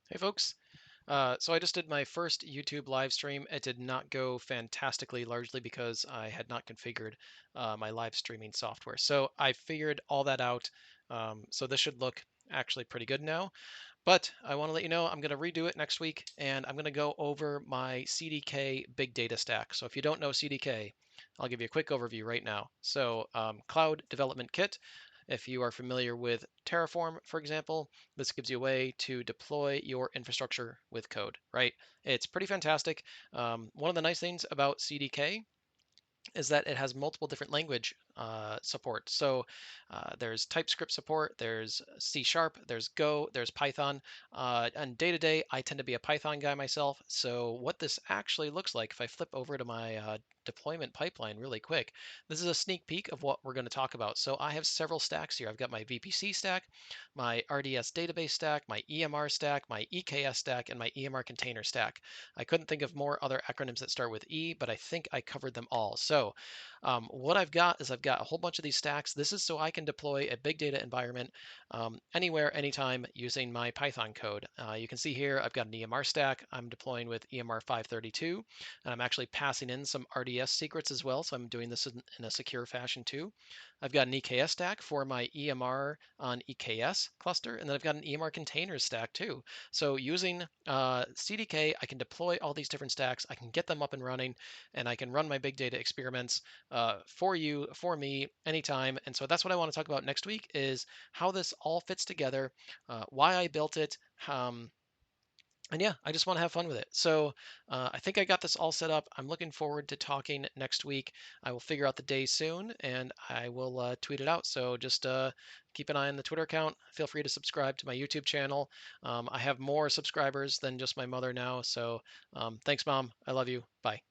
Hey folks. So I just did my first YouTube live stream. It did not go fantastically, largely because I had not configured my live streaming software. So I figured all that out. So this should look actually pretty good now. But I want to let you know I'm going to redo it next week, and I'm going to go over my CDK big data stack. So if you don't know CDK, I'll give you a quick overview right now. So Cloud Development Kit. If you are familiar with Terraform, for example, this gives you a way to deploy your infrastructure with code, right? It's pretty fantastic. One of the nice things about CDK is that it has multiple different language support. So there's TypeScript support, there's C Sharp, there's Go, there's Python. And day to day, I tend to be a Python guy myself. So what this actually looks like, if I flip over to my deployment pipeline really quick, this is a sneak peek of what we're going to talk about. So I have several stacks here. I've got my VPC stack, my RDS database stack, my EMR stack, my EKS stack, and my EMR container stack. I couldn't think of more other acronyms that start with E, but I think I covered them all. So what I've got is I've got a whole bunch of these stacks. This is so I can deploy a big data environment anywhere, anytime using my Python code. You can see here I've got an EMR stack. I'm deploying with EMR 532, and I'm actually passing in some RDS secrets as well, so I'm doing this in a secure fashion too. I've got an EKS stack for my EMR on EKS cluster, and then I've got an EMR containers stack too. So using CDK, I can deploy all these different stacks. I can get them up and running, and I can run my big data experiments for me, anytime. And so that's what I want to talk about next week is how this all fits together, why I built it. And yeah, I just want to have fun with it. So I think I got this all set up. I'm looking forward to talking next week. I will figure out the day soon and I will tweet it out. So just keep an eye on the Twitter account. Feel free to subscribe to my YouTube channel. I have more subscribers than just my mother now. So thanks, Mom. I love you. Bye.